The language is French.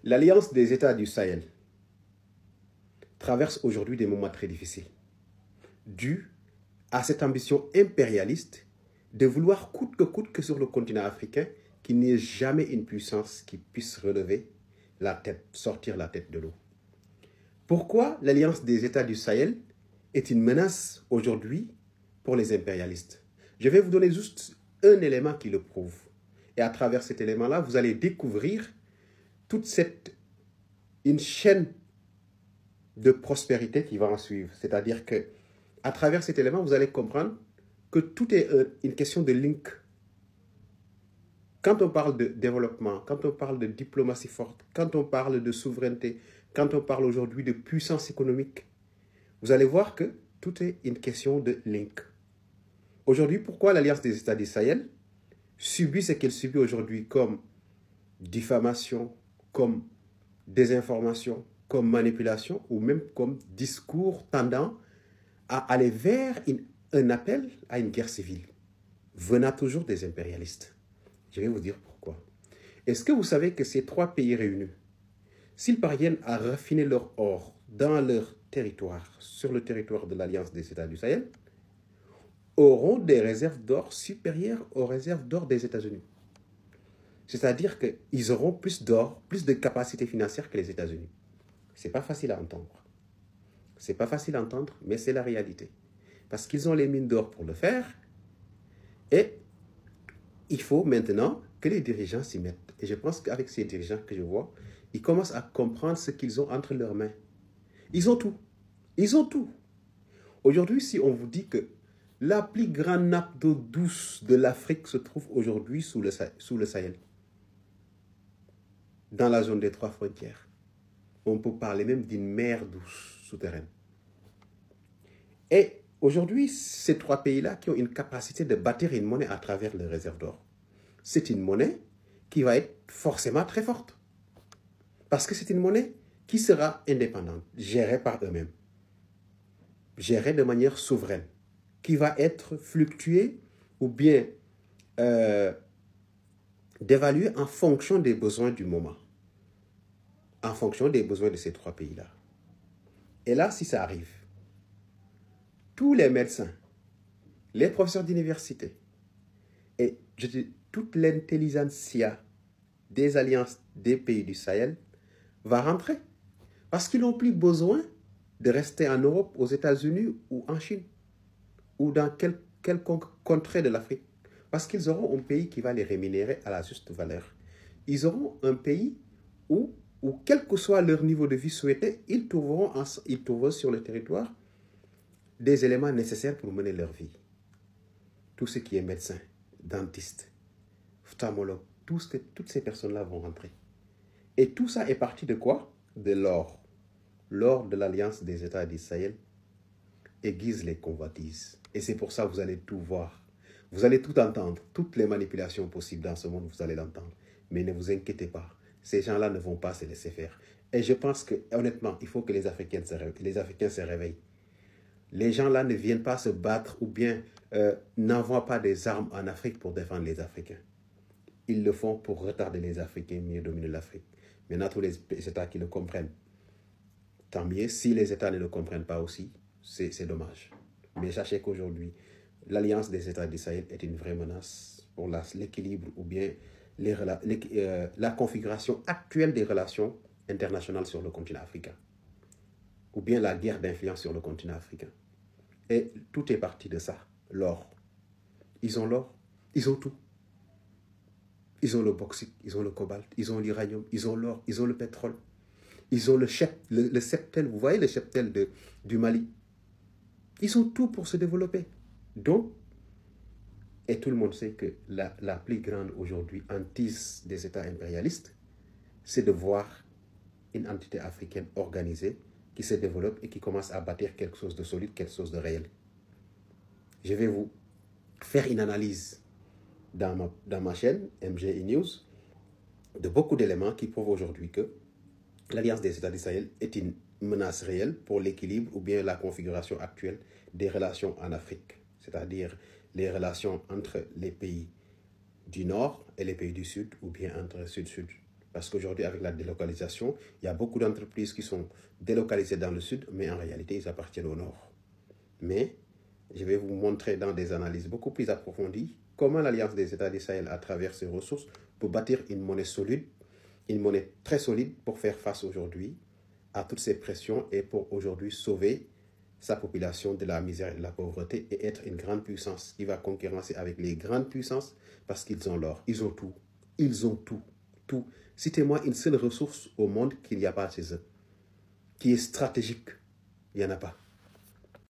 L'Alliance des États du Sahel traverse aujourd'hui des moments très difficiles, dus à cette ambition impérialiste de vouloir coûte que sur le continent africain, qu'il n'y ait jamais une puissance qui puisse relever la tête, sortir la tête de l'eau. Pourquoi l'Alliance des États du Sahel est une menace aujourd'hui pour les impérialistes? Je vais vous donner juste un élément qui le prouve. Et à travers cet élément-là, vous allez découvrir une chaîne de prospérité qui va en suivre. C'est-à-dire que à travers cet élément, vous allez comprendre que tout est une question de link. Quand on parle de développement, quand on parle de diplomatie forte, quand on parle de souveraineté, quand on parle aujourd'hui de puissance économique, vous allez voir que tout est une question de link. Aujourd'hui, pourquoi l'Alliance des États du Sahel subit ce qu'elle subit aujourd'hui comme diffamation, comme désinformation, comme manipulation ou même comme discours tendant à aller vers un appel à une guerre civile, venant toujours des impérialistes. Je vais vous dire pourquoi. Est-ce que vous savez que ces trois pays réunis, s'ils parviennent à raffiner leur or dans leur territoire, sur le territoire de l'Alliance des États du Sahel, auront des réserves d'or supérieures aux réserves d'or des États-Unis? C'est-à-dire qu'ils auront plus d'or, plus de capacité financière que les États-Unis. Ce n'est pas facile à entendre. Ce n'est pas facile à entendre, mais c'est la réalité. Parce qu'ils ont les mines d'or pour le faire. Et il faut maintenant que les dirigeants s'y mettent. Et je pense qu'avec ces dirigeants que je vois, ils commencent à comprendre ce qu'ils ont entre leurs mains. Ils ont tout. Ils ont tout. Aujourd'hui, si on vous dit que la plus grande nappe d'eau douce de l'Afrique se trouve aujourd'hui sous le Sahel, dans la zone des trois frontières, on peut parler même d'une mer douce souterraine. Et aujourd'hui, ces trois pays-là qui ont une capacité de bâtir une monnaie à travers les réserves d'or, c'est une monnaie qui va être forcément très forte. Parce que c'est une monnaie qui sera indépendante, gérée par eux-mêmes, gérée de manière souveraine, qui va être fluctuée ou bien d'évaluer en fonction des besoins du moment, en fonction des besoins de ces trois pays-là. Et là, si ça arrive, tous les médecins, les professeurs d'université et toute l'intelligentsia des alliances des pays du Sahel va rentrer. Parce qu'ils n'ont plus besoin de rester en Europe, aux États-Unis ou en Chine ou dans quelconque contrée de l'Afrique. Parce qu'ils auront un pays qui va les rémunérer à la juste valeur. Ils auront un pays où quel que soit leur niveau de vie souhaité, ils trouveront sur le territoire des éléments nécessaires pour mener leur vie. Tout ce qui est médecin, dentiste, ophtalmologue, toutes ces personnes-là vont rentrer. Et tout ça est parti de quoi? De l'or. L'or de l'Alliance des États du Sahel aiguise les convoitises. Et c'est pour ça que vous allez tout voir. Vous allez tout entendre. Toutes les manipulations possibles dans ce monde, vous allez l'entendre. Mais ne vous inquiétez pas. Ces gens-là ne vont pas se laisser faire. Et je pense que, honnêtement, il faut que les Africains se réveillent. Les gens-là ne viennent pas se battre ou bien n'envoient pas des armes en Afrique pour défendre les Africains. Ils le font pour retarder les Africains, mieux dominer l'Afrique. Maintenant, tous les États qui le comprennent, tant mieux. Si les États ne le comprennent pas aussi, c'est dommage. Mais sachez qu'aujourd'hui, l'Alliance des États du Sahel est une vraie menace pour l'équilibre ou bien la configuration actuelle des relations internationales sur le continent africain. Ou bien la guerre d'influence sur le continent africain. Et tout est parti de ça, l'or. Ils ont l'or, ils ont tout. Ils ont le bauxite, ils ont le cobalt, ils ont l'uranium, ils ont l'or, ils ont le pétrole. Ils ont le cheptel, vous voyez le cheptel du Mali. Ils ont tout pour se développer. Donc, et tout le monde sait que la plus grande aujourd'hui hantise des États impérialistes, c'est de voir une entité africaine organisée qui se développe et qui commence à bâtir quelque chose de solide, quelque chose de réel. Je vais vous faire une analyse dans ma chaîne MGI News de beaucoup d'éléments qui prouvent aujourd'hui que l'Alliance des États du Sahel est une menace réelle pour l'équilibre ou bien la configuration actuelle des relations en Afrique, c'est-à-dire les relations entre les pays du Nord et les pays du Sud ou bien entre Sud-Sud. Parce qu'aujourd'hui, avec la délocalisation, il y a beaucoup d'entreprises qui sont délocalisées dans le sud, mais en réalité, ils appartiennent au nord. Mais je vais vous montrer dans des analyses beaucoup plus approfondies comment l'Alliance des États du Sahel, à travers ses ressources, peut bâtir une monnaie solide, une monnaie très solide pour faire face aujourd'hui à toutes ces pressions et pour aujourd'hui sauver sa population de la misère et de la pauvreté et être une grande puissance qui va concurrencer avec les grandes puissances parce qu'ils ont l'or, ils ont tout. Ils ont tout. Tout. Citez-moi une seule ressource au monde qu'il n'y a pas chez eux, qui est stratégique. Il n'y en a pas.